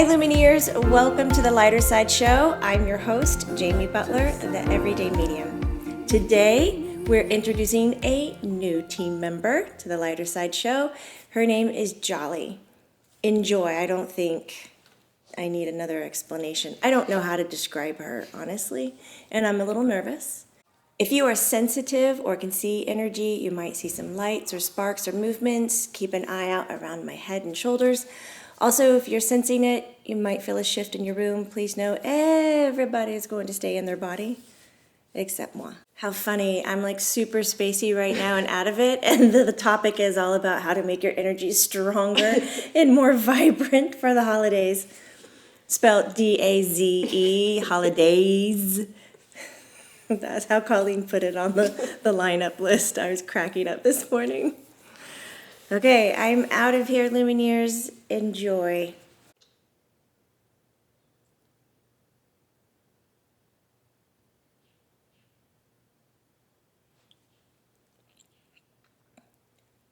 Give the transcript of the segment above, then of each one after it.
Hi Lumineers, welcome to the Lighter Side Show. I'm your host, Jamie Butler, the Everyday Medium. Today, we're introducing a new team member to the Lighter Side Show. Her name is Jolly. Enjoy. I don't think I need another explanation. I don't know how to describe her, honestly, and I'm a little nervous. If you are sensitive or can see energy, you might see some lights or sparks or movements. Keep an eye out around my head and shoulders. Also, if you're sensing it, you might feel a shift in your room. Please know everybody is going to stay in their body, except moi. How funny. I'm like super spacey right now and out of it, and the topic is all about how to make your energy stronger and more vibrant for the holidays. Spelled D-A-Z-E, holidays. That's how Colleen put it on the lineup list. I was cracking up this morning. Okay, I'm out of here, Lumineers. Enjoy.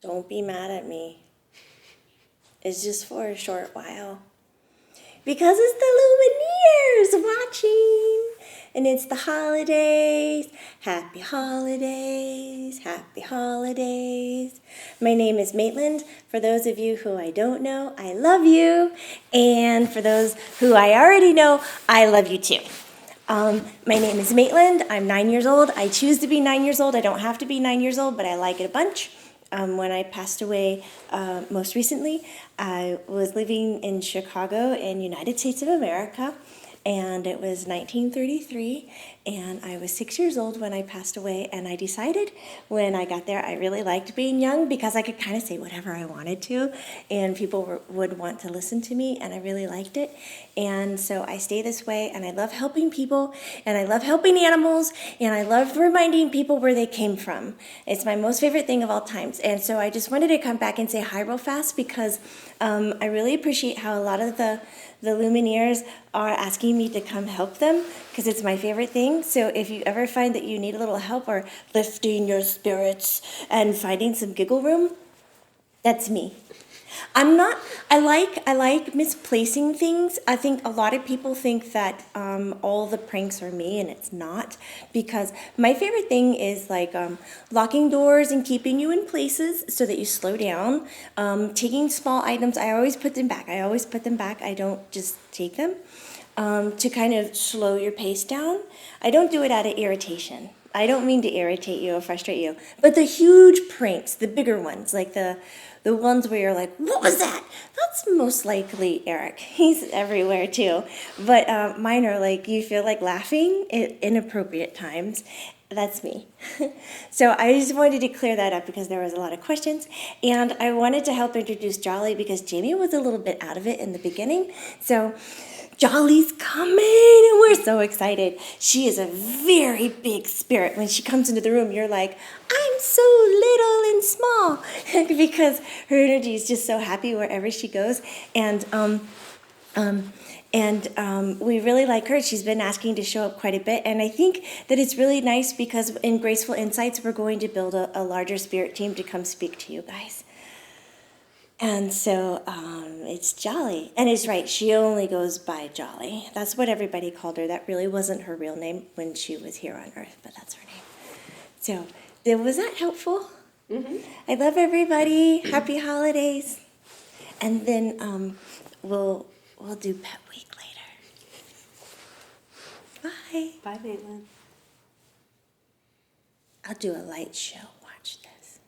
Don't be mad at me. It's just for a short while. Because it's the Lumineers watching. And it's the holidays. Happy holidays. Happy holidays. My name is Maitland. For those of you who I don't know, I love you. And for those who I already know, I love you too. My name is Maitland. I'm 9 years old. I choose to be 9 years old. I don't have to be 9 years old, but I like it a bunch. When I passed away most recently, I was living in Chicago in United States of America, and it was 1933, and I was 6 years old when I passed away, and I decided when I got there I really liked being young because I could kind of say whatever I wanted to, and people would want to listen to me, and I really liked it, and so I stay this way, and I love helping people, and I love helping animals, and I love reminding people where they came from. It's my most favorite thing of all times, and so I just wanted to come back and say hi real fast because I really appreciate how a lot of the Lumineers are asking me to come help them because it's my favorite thing. So if you ever find that you need a little help or lifting your spirits and finding some giggle room, that's me. I like misplacing things. I think a lot of people think that all the pranks are me, and it's not, because my favorite thing is like locking doors and keeping you in places so that you slow down. Taking small items, I always put them back. I don't just take them to kind of slow your pace down. I don't do it out of irritation. I don't mean to irritate you or frustrate you, but the huge pranks, the bigger ones, like the ones where you're like, what was that? That's most likely Eric. He's everywhere too. But mine are like, you feel like laughing at inappropriate times. That's me. So I just wanted to clear that up because there was a lot of questions. And I wanted to help introduce Jolly because Jamie was a little bit out of it in the beginning. So Jolly's coming, and we're so excited. She is a very big spirit. When she comes into the room, you're like, I'm so little and small, because her energy is just so happy wherever she goes. And we really like her. She's been asking to show up quite a bit, and I think that it's really nice because in Graceful Insights, we're going to build a larger spirit team to come speak to you guys. And so it's Jolly. And it's right, she only goes by Jolly. That's what everybody called her. That really wasn't her real name when she was here on Earth, but that's her name. So was that helpful? Mm-hmm. I love everybody. Happy holidays. And then we'll do Pet Week later. Bye. Bye, Maitland. I'll do a light show. Watch this.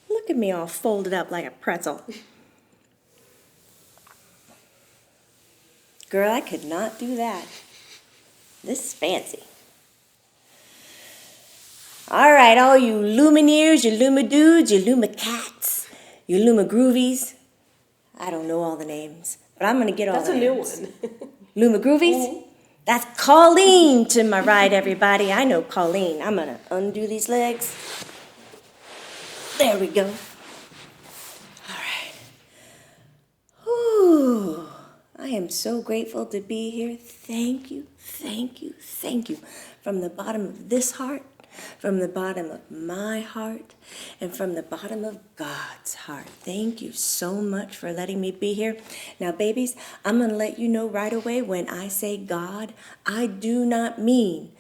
Look at me all folded up like a pretzel. Girl, I could not do that. This is fancy. All right, all you Lumineers, you Luma dudes, you Luma cats, you Luma groovies. I don't know all the names, but I'm going to get all the names. That's a new one. Luma groovies? Mm-hmm. That's Colleen to my right, everybody. I know Colleen. I'm going to undo these legs. There we go. All right. Whew. I am so grateful to be here. Thank you, thank you, thank you. From the bottom of this heart, from the bottom of my heart, and from the bottom of God's heart. Thank you so much for letting me be here. Now, babies, I'm going to let you know right away when I say God, I do not mean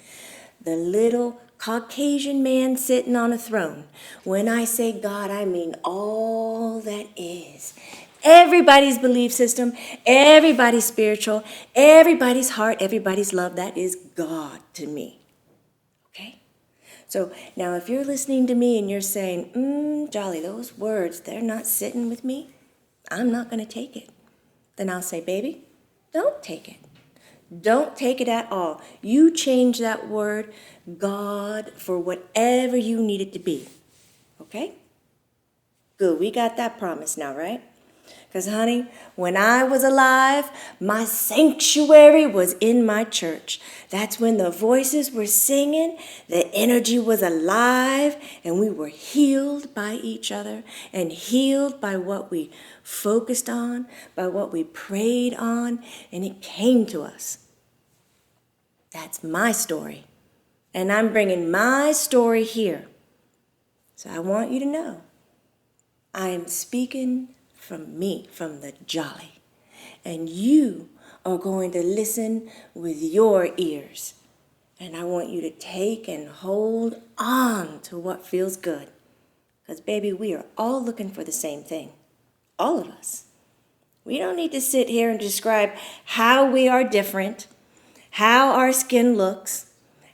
the little Caucasian man sitting on a throne. When I say God, I mean all that is. Everybody's belief system, everybody's spiritual, everybody's heart, everybody's love, that is God to me. Okay? So now if you're listening to me and you're saying, Jolly, those words, they're not sitting with me, I'm not going to take it. Then I'll say, baby, don't take it. Don't take it at all. You change that word, God, for whatever you need it to be. Okay? Good. We got that promise now, right? Because, honey, when I was alive, my sanctuary was in my church. That's when the voices were singing, the energy was alive, and we were healed by each other and healed by what we focused on, by what we prayed on, and it came to us. That's my story. And I'm bringing my story here. So I want you to know, I am speaking from me, from the Jolly. And you are going to listen with your ears. And I want you to take and hold on to what feels good. Because, baby, we are all looking for the same thing. All of us. We don't need to sit here and describe how we are different, how our skin looks,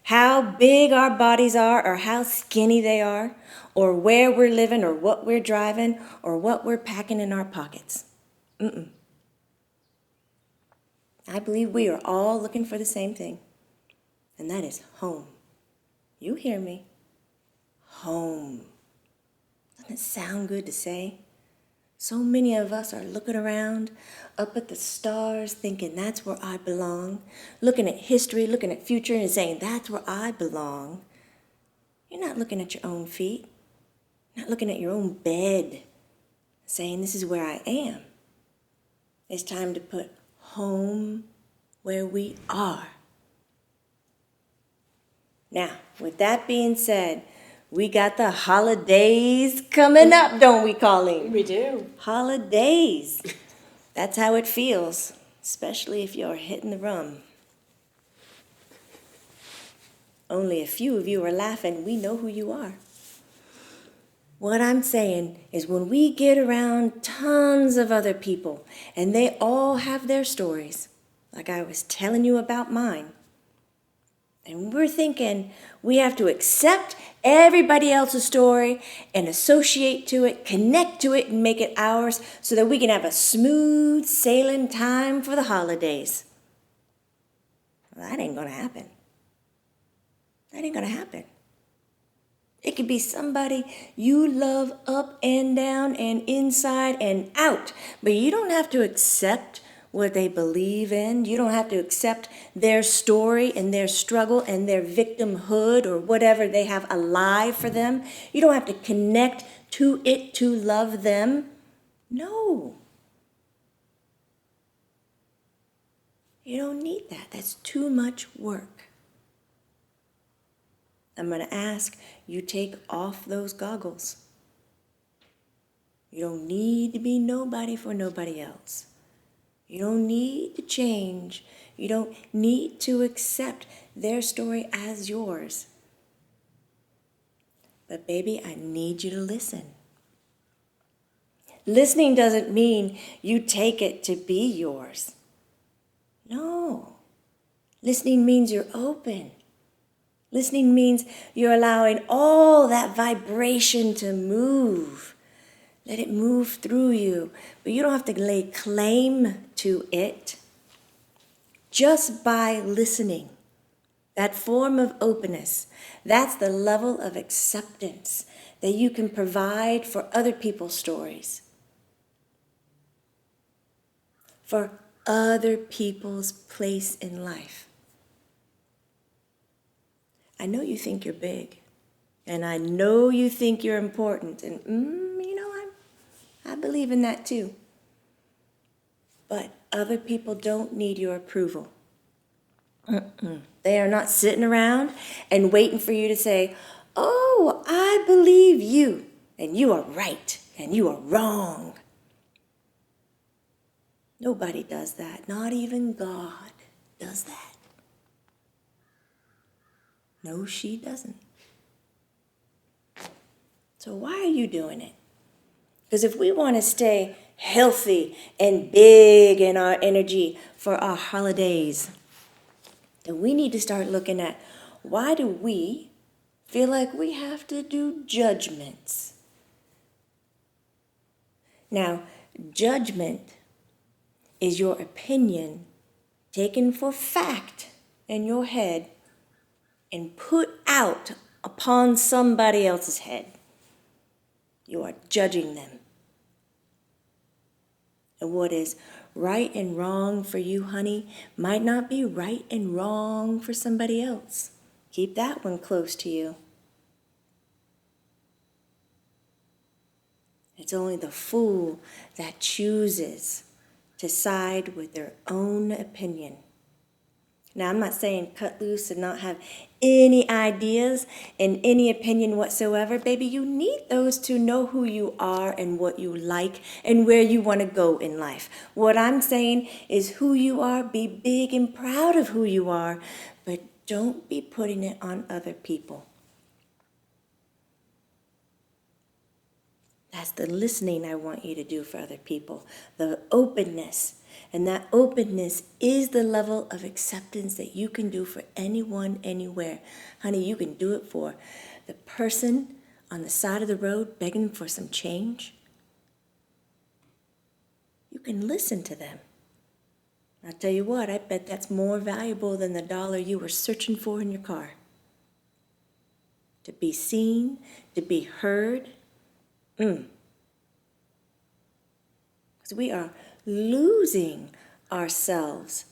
how big our bodies are, or how skinny they are, or where we're living, or what we're driving, or what we're packing in our pockets. I believe we are all looking for the same thing, and that is home. You hear me? Home. Doesn't it sound good to say? So many of us are looking around, up at the stars, thinking that's where I belong, looking at history, looking at future, and saying that's where I belong. You're not looking at your own feet, not looking at your own bed, saying this is where I am. It's time to put home where we are. Now, with that being said, we got the holidays coming up, don't we, Colleen? We do. Holidays. That's how it feels, especially if you're hitting the rum. Only a few of you are laughing. We know who you are. What I'm saying is when we get around tons of other people and they all have their stories, like I was telling you about mine, and we're thinking we have to accept everybody else's story and associate to it, connect to it, and make it ours so that we can have a smooth sailing time for the holidays. Well, that ain't going to happen. That ain't going to happen. It could be somebody you love up and down and inside and out, but you don't have to accept what they believe in. You don't have to accept their story and their struggle and their victimhood or whatever they have alive for them. You don't have to connect to it to love them. No. You don't need that. That's too much work. I'm going to ask you take off those goggles. You don't need to be nobody for nobody else. You don't need to change. You don't need to accept their story as yours. But baby, I need you to listen. Listening doesn't mean you take it to be yours. No. Listening means you're open. Listening means you're allowing all that vibration to move. Let it move through you, but you don't have to lay claim to it. Just by listening, that form of openness, that's the level of acceptance that you can provide for other people's stories, for other people's place in life. I know you think you're big, And I know you think you're important. And, I believe in that too. But other people don't need your approval. They are not sitting around and waiting for you to say, oh, I believe you, and you are right, and you are wrong. Nobody does that. Not even God does that. No, she doesn't. So why are you doing it? Because if we want to stay healthy and big in our energy for our holidays, then we need to start looking at, why do we feel like we have to do judgments? Now, judgment is your opinion taken for fact in your head and put out upon somebody else's head. You are judging them. And what is right and wrong for you, honey, might not be right and wrong for somebody else. Keep that one close to you. It's only the fool that chooses to side with their own opinion. Now, I'm not saying cut loose and not have any ideas and any opinion whatsoever. Baby, you need those to know who you are and what you like and where you want to go in life. What I'm saying is who you are, be big and proud of who you are, but don't be putting it on other people. That's the listening I want you to do for other people, the openness. And that openness is the level of acceptance that you can do for anyone, anywhere. Honey, you can do it for the person on the side of the road begging for some change. You can listen to them. I'll tell you what, I bet that's more valuable than the dollar you were searching for in your car. To be seen, to be heard. Because we are losing ourselves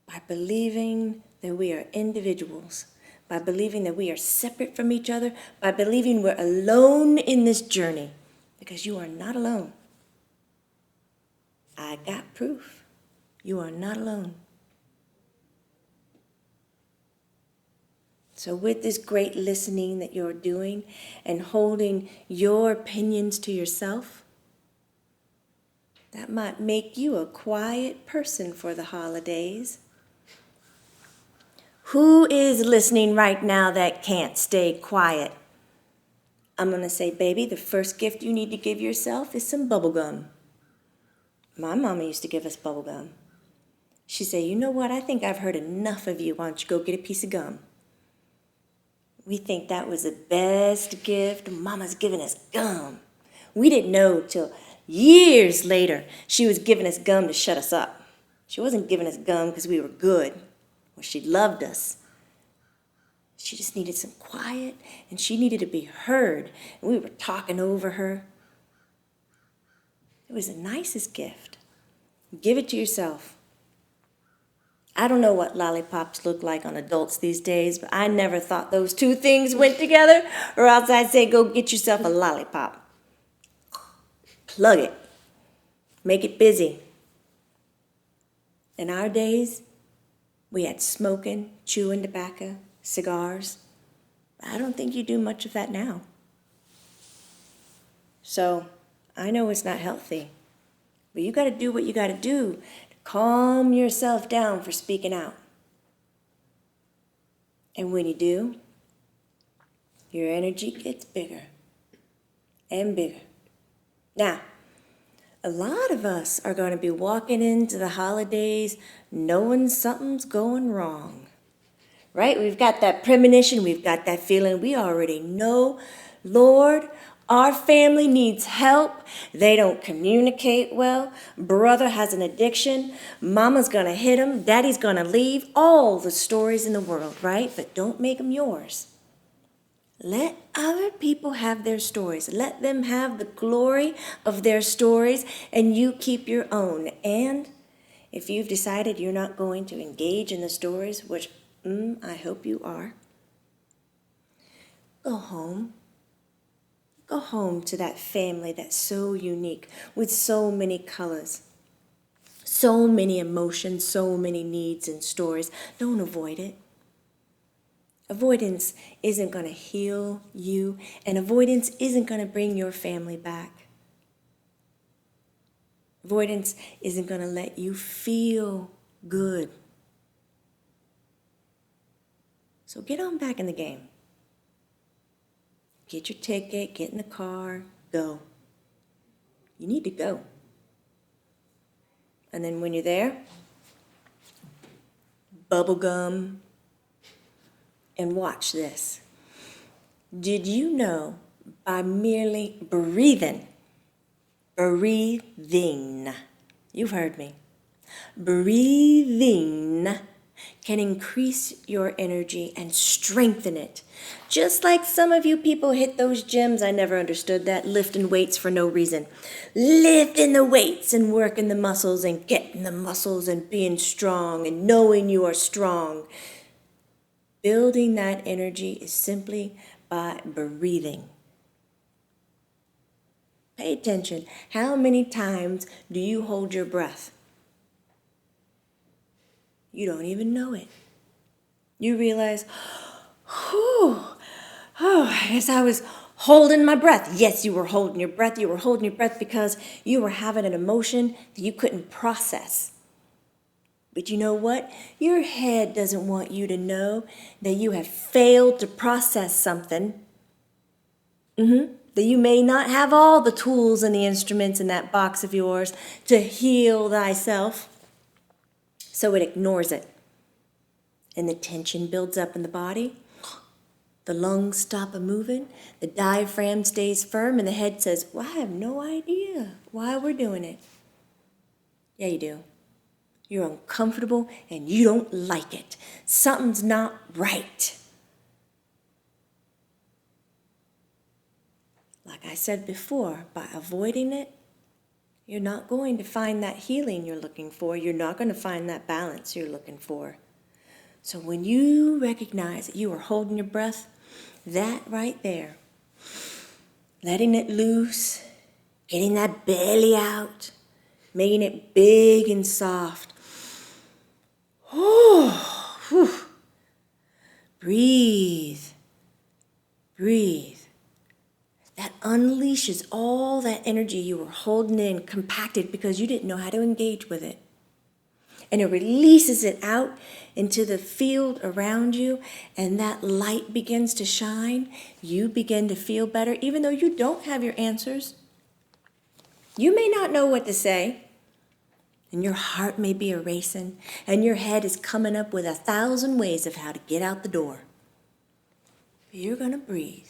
by believing that we are individuals, by believing that we are separate from each other, by believing we're alone in this journey, because you are not alone. I got proof. You are not alone. So with this great listening that you're doing and holding your opinions to yourself, that might make you a quiet person for the holidays. Who is listening right now that can't stay quiet? I'm going to say, baby, the first gift you need to give yourself is some bubble gum. My mama used to give us bubble gum. She'd say, you know what? I think I've heard enough of you. Why don't you go get a piece of gum? We think that was the best gift. Mama's giving us gum. We didn't know till years later, she was giving us gum to shut us up. She wasn't giving us gum because we were good or she loved us. She just needed some quiet and she needed to be heard. And we were talking over her. It was the nicest gift. Give it to yourself. I don't know what lollipops look like on adults these days, but I never thought those two things went together, or else I'd say go get yourself a lollipop. Plug it. Make it busy. In our days, we had smoking, chewing tobacco, cigars. I don't think you do much of that now. So, I know it's not healthy, but you got to do what you got to do to calm yourself down for speaking out. And when you do, your energy gets bigger and bigger. Now, a lot of us are going to be walking into the holidays knowing something's going wrong, right? We've got that premonition, we've got that feeling. We already know, Lord, our family needs help. They don't communicate well. Brother has an addiction. Mama's going to hit him. Daddy's going to leave. All the stories in the world, right? But don't make them yours. Let other people have their stories. Let them have the glory of their stories, and you keep your own. And if you've decided you're not going to engage in the stories, which I hope you are, Go home. Go home to that family that's so unique, with so many colors, so many emotions, so many needs and stories. Don't avoid it. Avoidance isn't going to heal you, and avoidance isn't going to bring your family back. Avoidance isn't going to let you feel good. So get on back in the game. Get your ticket, get in the car, go. You need to go. And then when you're there, bubble gum, and watch this. Did you know by merely breathing, you've heard me, breathing can increase your energy and strengthen it. Just like some of you people hit those gyms, I never understood that, lifting weights for no reason. Lifting the weights and working the muscles and getting the muscles and being strong and knowing you are strong. Building that energy is simply by breathing. Pay attention. How many times do you hold your breath? You don't even know it. You realize, I guess I was holding my breath. Yes, you were holding your breath. You were holding your breath because you were having an emotion that you couldn't process. But you know what? Your head doesn't want you to know that you have failed to process something. That you may not have all the tools and the instruments in that box of yours to heal thyself. So it ignores it. And the tension builds up in the body. The lungs stop moving. The diaphragm stays firm. And the head says, well, I have no idea why we're doing it. Yeah, you do. You're uncomfortable and you don't like it. Something's not right. Like I said before, by avoiding it, you're not going to find that healing you're looking for. You're not going to find that balance you're looking for. So when you recognize that you are holding your breath, that right there, letting it loose, getting that belly out, making it big and soft. Oh, whew. Breathe. Breathe. That unleashes all that energy you were holding in, compacted because you didn't know how to engage with it. And it releases it out into the field around you, and that light begins to shine. You begin to feel better, even though you don't have your answers. You may not know what to say, and your heart may be racing, and your head is coming up with 1,000 ways of how to get out the door. But you're going to breathe.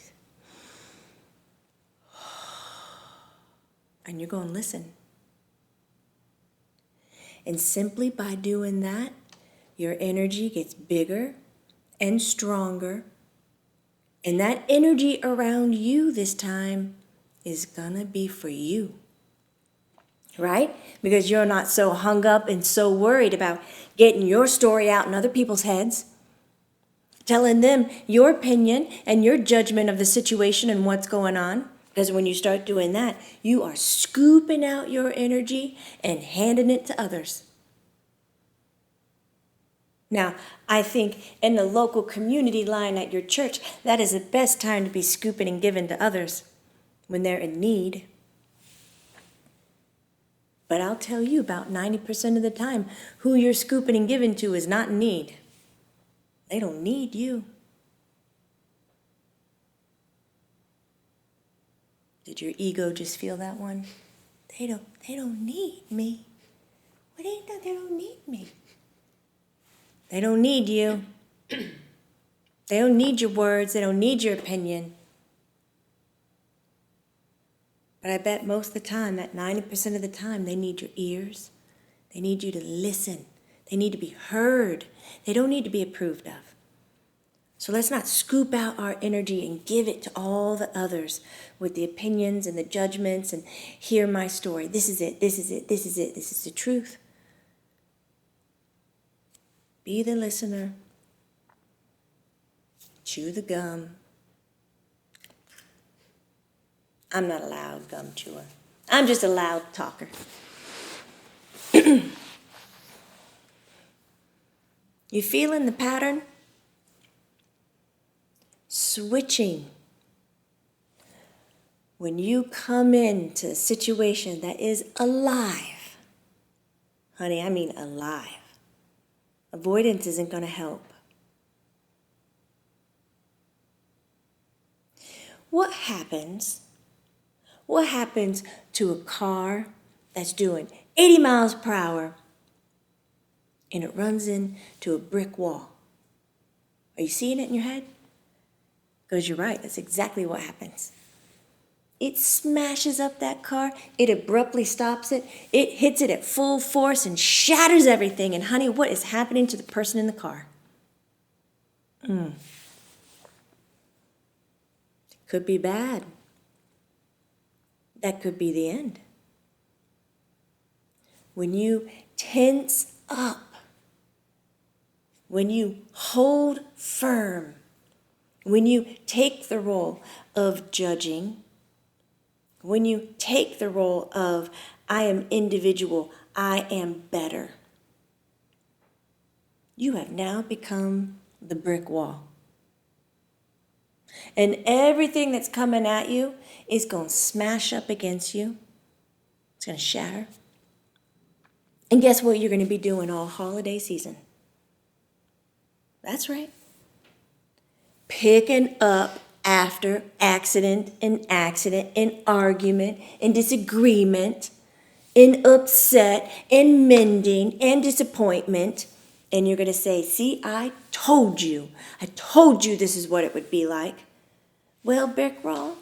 And you're going to listen. And simply by doing that, your energy gets bigger and stronger. And that energy around you this time is going to be for you. Right? Because you're not so hung up and so worried about getting your story out in other people's heads, telling them your opinion and your judgment of the situation and what's going on. Because when you start doing that, you are scooping out your energy and handing it to others. Now, I think in the local community line at your church, that is the best time to be scooping and giving to others when they're in need. But I'll tell you, about 90% of the time, who you're scooping and giving to is not in need. They don't need you. Did your ego just feel that one? They don't need me. What do you know? They don't need me. They don't need you. They don't need your words. They don't need your opinion. But I bet most of the time, that 90% of the time, they need your ears. They need you to listen. They need to be heard. They don't need to be approved of. So let's not scoop out our energy and give it to all the others with the opinions and the judgments and hear my story. This is it, this is it, this is it, this is the truth. Be the listener. Chew the gum. I'm not a loud gum chewer. I'm just a loud talker. You feeling the pattern? Switching. When you come into a situation that is alive, honey, I mean alive, avoidance isn't going to help. What happens to a car that's doing 80 miles per hour and it runs into a brick wall? Are you seeing it in your head? Because you're right, that's exactly what happens. It smashes up that car, it abruptly stops it, it hits it at full force and shatters everything. And honey, what is happening to the person in the car? It could be bad. That could be the end. When you tense up, when you hold firm, when you take the role of judging, when you take the role of, I am individual, I am better, you have now become the brick wall. And everything that's coming at you is going to smash up against you. It's going to shatter. And guess what you're going to be doing all holiday season? That's right. Picking up after accident and argument and disagreement and upset and mending and disappointment. And you're going to say, see, I told you this is what it would be like. Well, brick wall,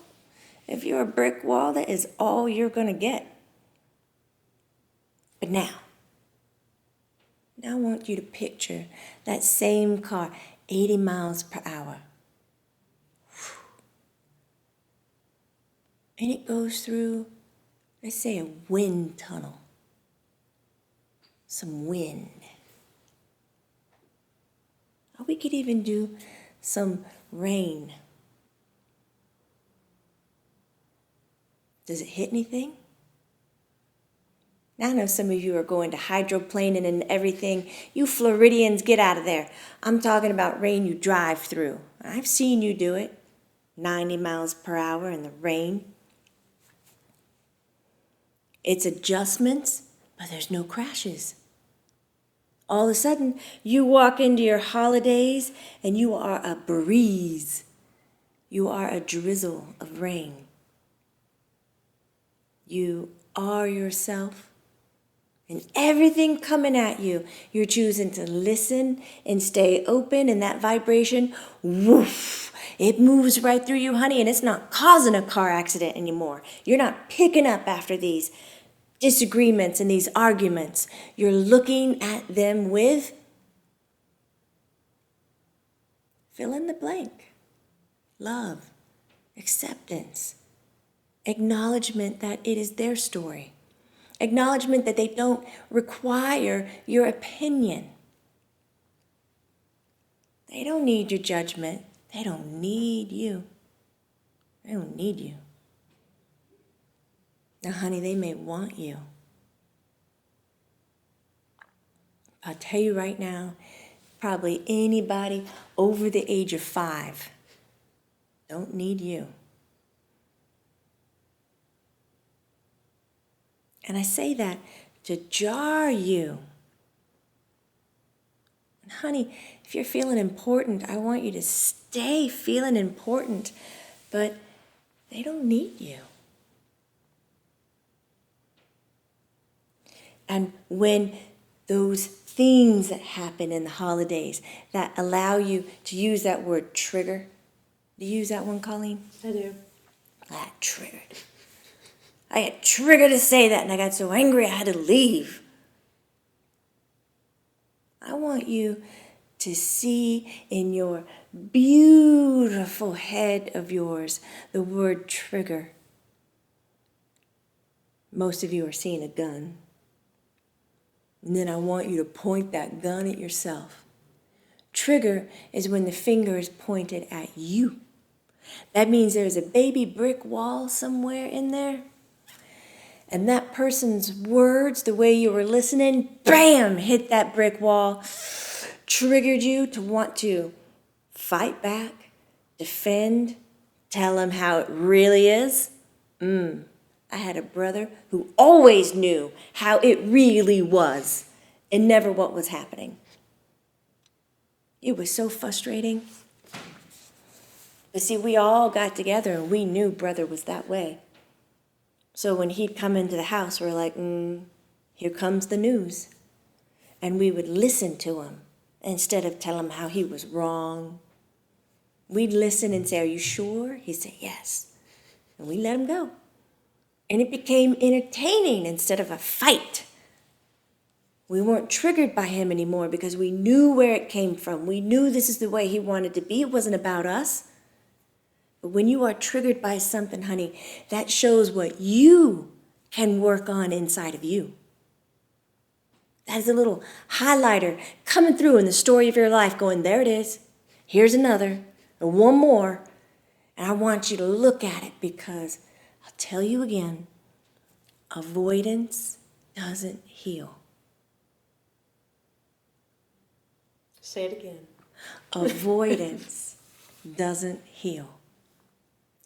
if you're a brick wall, that is all you're going to get. But now I want you to picture that same car, 80 miles per hour. And it goes through, let's say, a wind tunnel. Some wind. Or we could even do some rain. Does it hit anything? Now I know some of you are going to hydroplaning and everything. You Floridians, get out of there. I'm talking about rain you drive through. I've seen you do it. 90 miles per hour in the rain. It's adjustments, but there's no crashes. All of a sudden, you walk into your holidays and you are a breeze. You are a drizzle of rain. You are yourself. And everything coming at you, you're choosing to listen and stay open, and that vibration, woof, it moves right through you, honey, and it's not causing a car accident anymore. You're not picking up after these disagreements and these arguments. You're looking at them with fill in the blank. Love, acceptance, acknowledgement that it is their story. Acknowledgement that they don't require your opinion. They don't need your judgment. They don't need you. They don't need you. Now, honey, they may want you. I'll tell you right now, probably anybody over the age of 5 don't need you. And I say that to jar you. And honey, if you're feeling important, I want you to stay feeling important, but they don't need you. And when those things that happen in the holidays that allow you to use that word trigger, do you use that one, Colleen? I do. I got triggered. I got triggered to say that, and I got so angry I had to leave. I want you to see in your beautiful head of yours the word trigger. Most of you are seeing a gun. And then I want you to point that gun at yourself. Trigger is when the finger is pointed at you. That means there's a baby brick wall somewhere in there. And that person's words, the way you were listening, bam, hit that brick wall, triggered you to want to fight back, defend, tell them how it really is. I had a brother who always knew how it really was and never what was happening. It was so frustrating. But see, we all got together and we knew brother was that way. So when he'd come into the house, we're like, here comes the news. And we would listen to him instead of tell him how he was wrong. We'd listen and say, are you sure? He'd say, yes. And we let him go. And it became entertaining instead of a fight. We weren't triggered by him anymore because we knew where it came from. We knew this is the way he wanted to be. It wasn't about us. But when you are triggered by something, honey, that shows what you can work on inside of you. That is a little highlighter coming through in the story of your life, going, there it is. Here's another, and one more. And I want you to look at it because I'll tell you again, avoidance doesn't heal. Say it again. Avoidance doesn't heal.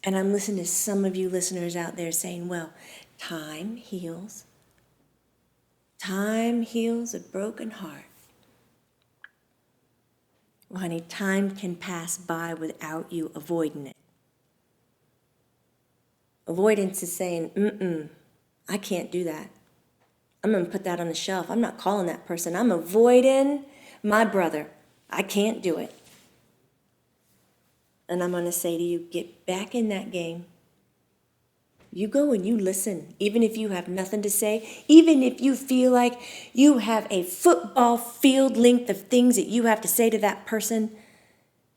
And I'm listening to some of you listeners out there saying, well, time heals. Time heals a broken heart. Well, honey, time can pass by without you avoiding it. Avoidance is saying, I can't do that. I'm going to put that on the shelf. I'm not calling that person. I'm avoiding my brother. I can't do it. And I'm going to say to you, get back in that game. You go and you listen, even if you have nothing to say, even if you feel like you have a football field length of things that you have to say to that person,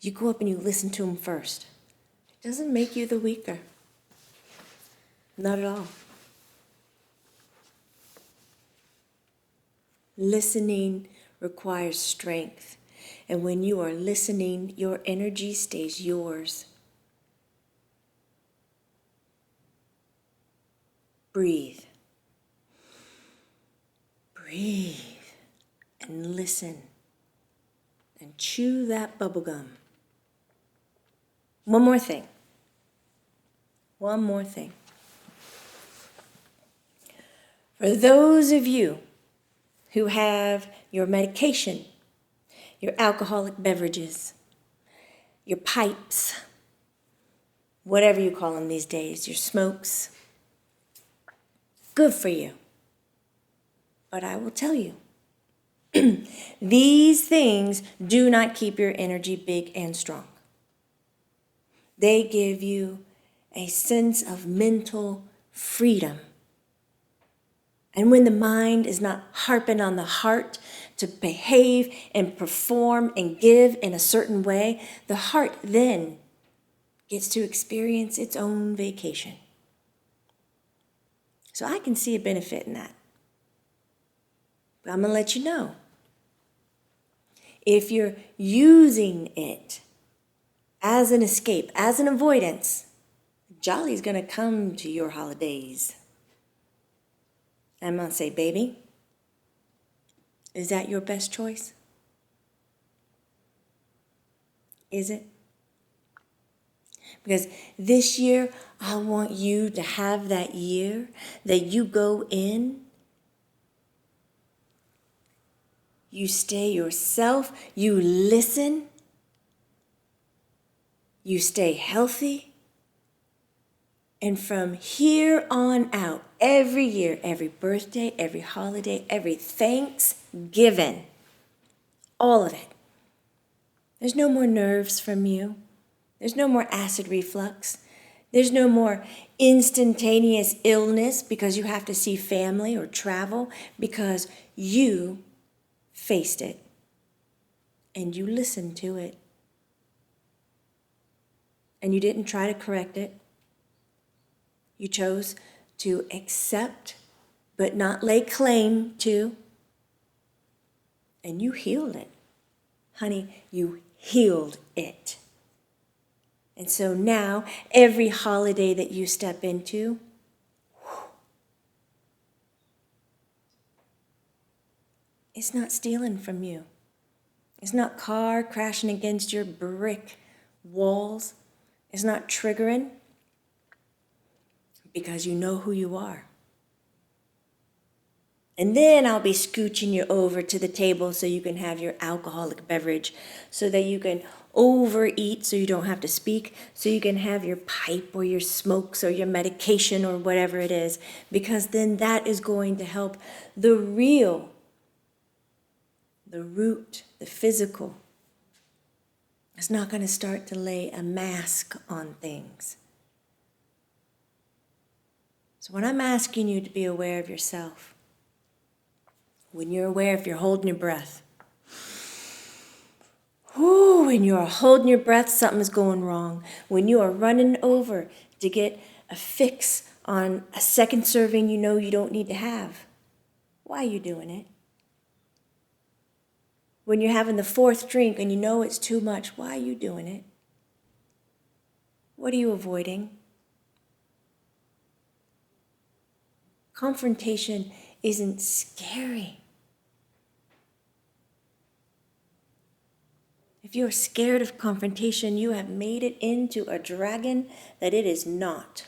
you go up and you listen to them first. It doesn't make you the weaker. Not at all. Listening requires strength. And when you are listening, your energy stays yours. Breathe. Breathe. And listen. And chew that bubble gum. One more thing. One more thing. For those of you who have your medication, your alcoholic beverages, your pipes, whatever you call them these days, your smokes, good for you. But I will tell you, these things do not keep your energy big and strong. They give you a sense of mental freedom. And when the mind is not harping on the heart to behave and perform and give in a certain way, the heart then gets to experience its own vacation. So I can see a benefit in that. But I'm going to let you know. If you're using it as an escape, as an avoidance, jolly's going to come to your holidays. I'm going to say, baby, is that your best choice? Is it? Because this year, I want you to have that year that you go in, you stay yourself, you listen, you stay healthy, and from here on out, every year, every birthday, every holiday, every Thanksgiving, all of it. There's no more nerves from you. There's no more acid reflux. There's no more instantaneous illness because you have to see family or travel because you faced it and you listened to it. And you didn't try to correct it. You chose to accept but not lay claim to. And you healed it. Honey, you healed it. And so now, every holiday that you step into, it's not stealing from you. It's not car crashing against your brick walls. It's not triggering because you know who you are. And then I'll be scooching you over to the table so you can have your alcoholic beverage, so that you can overeat so you don't have to speak, so you can have your pipe or your smokes or your medication or whatever it is, because then that is going to help the real, the root, the physical. It's not going to start to lay a mask on things. So when I'm asking you to be aware of yourself, when you're aware if you're holding your breath, when you are holding your breath, something's going wrong. When you are running over to get a fix on a second serving you know you don't need to have, why are you doing it? When you're having the fourth drink and you know it's too much, why are you doing it? What are you avoiding? Confrontation isn't scary. If you're scared of confrontation, you have made it into a dragon that it is not.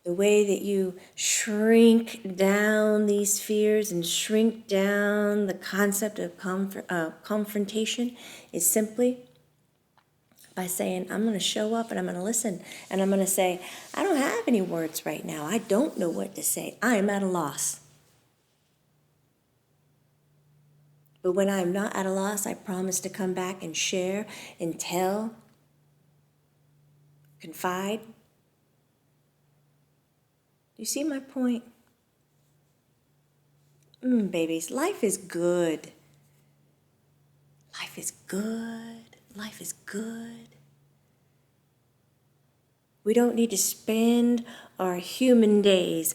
The way that you shrink down these fears and shrink down the concept of confrontation is simply by saying, I'm going to show up and I'm going to listen. And I'm going to say, I don't have any words right now. I don't know what to say. I am at a loss. But when I'm not at a loss, I promise to come back and share and tell, confide. You see my point? Babies, life is good. Life is good. Life is good. We don't need to spend our human days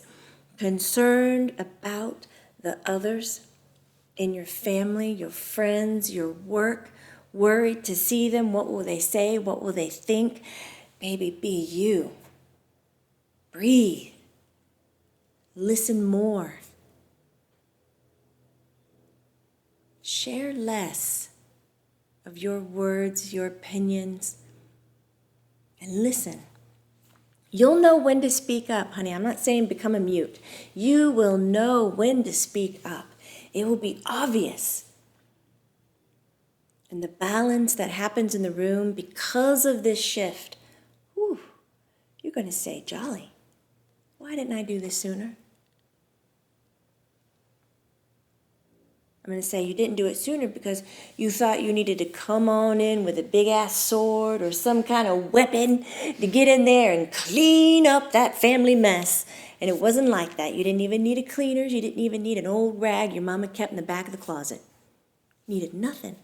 concerned about the others in your family, your friends, your work, worried to see them. What will they say? What will they think? Baby, be you. Breathe. Listen more. Share less of your words, your opinions, and listen. You'll know when to speak up, honey. I'm not saying become a mute. You will know when to speak up. It will be obvious. And the balance that happens in the room because of this shift, you're going to say, jolly, why didn't I do this sooner? I'm going to say you didn't do it sooner because you thought you needed to come on in with a big-ass sword or some kind of weapon to get in there and clean up that family mess. And it wasn't like that. You didn't even need a cleaners. You didn't even need an old rag your mama kept in the back of the closet. You needed nothing.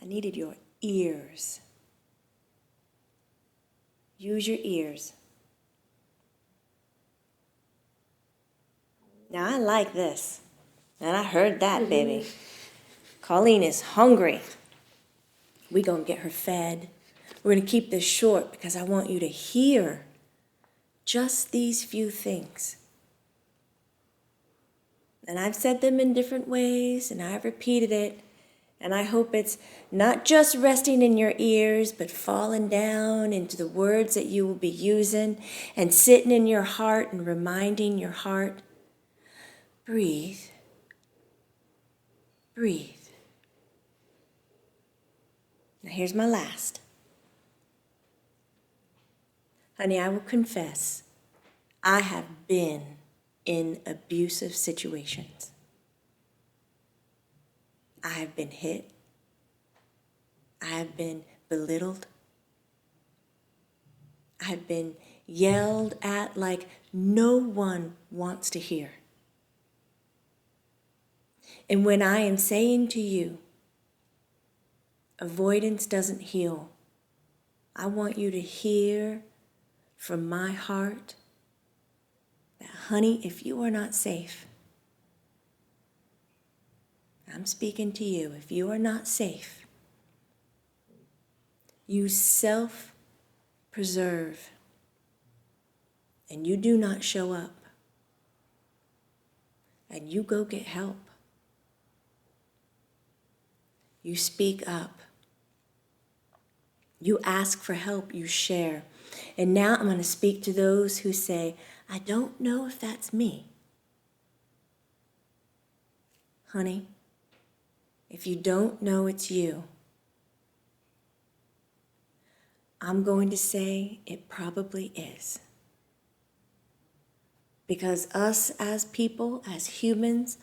I needed your ears. Use your ears. Now, I like this. And I heard that, baby. Colleen is hungry. We're going to get her fed. We're going to keep this short because I want you to hear just these few things. And I've said them in different ways, and I've repeated it. And I hope it's not just resting in your ears, but falling down into the words that you will be using and sitting in your heart and reminding your heart, breathe, breathe. Now here's my last. Honey, I will confess, I have been in abusive situations. I have been hit. I have been belittled. I have been yelled at like no one wants to hear. And when I am saying to you, avoidance doesn't heal, I want you to hear from my heart that, honey, if you are not safe, I'm speaking to you. If you are not safe, you self-preserve, and you do not show up, and you go get help. You speak up. You ask for help. You share. And now I'm going to speak to those who say, I don't know if that's me. Honey, if you don't know it's you, I'm going to say it probably is. Because us as people, as humans,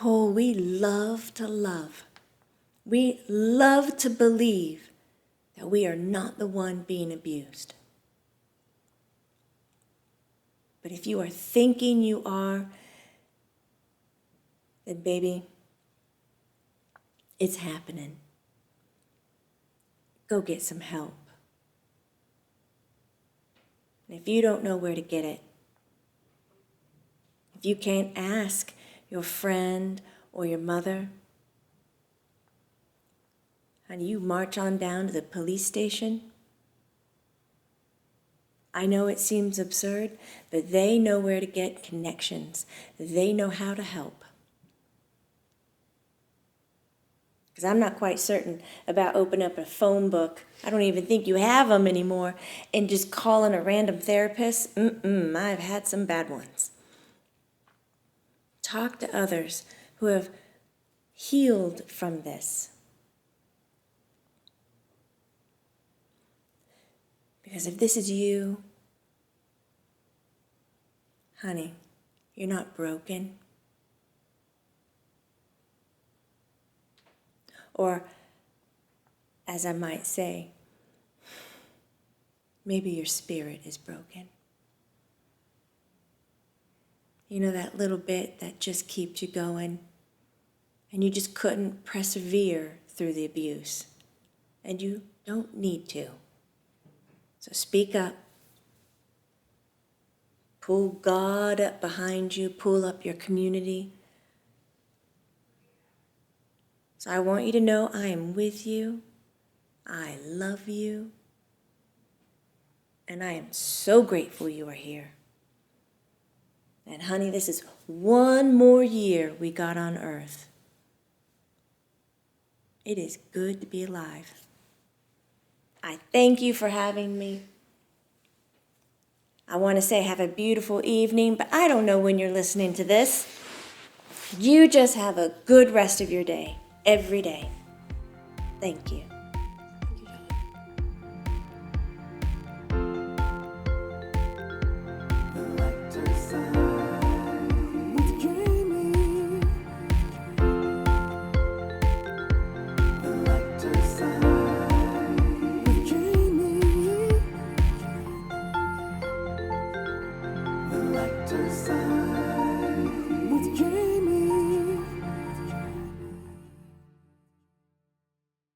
we love to love. We love to believe that we are not the one being abused. But if you are thinking you are, then baby, it's happening. Go get some help. And if you don't know where to get it, if you can't ask your friend or your mother, honey, you march on down to the police station. I know it seems absurd, but they know where to get connections. They know how to help. Because I'm not quite certain about opening up a phone book. I don't even think you have them anymore. And just calling a random therapist. I've had some bad ones. Talk to others who have healed from this. Because if this is you, honey, you're not broken. Or, as I might say, maybe your spirit is broken. You know, that little bit that just keeps you going, and you just couldn't persevere through the abuse. And you don't need to. So speak up. Pull God up behind you. Pull up your community. So I want you to know I am with you. I love you. And I am so grateful you are here. And honey, this is one more year we got on earth. It is good to be alive. I thank you for having me. I want to say have a beautiful evening, but I don't know when you're listening to this. You just have a good rest of your day, every day. Thank you. With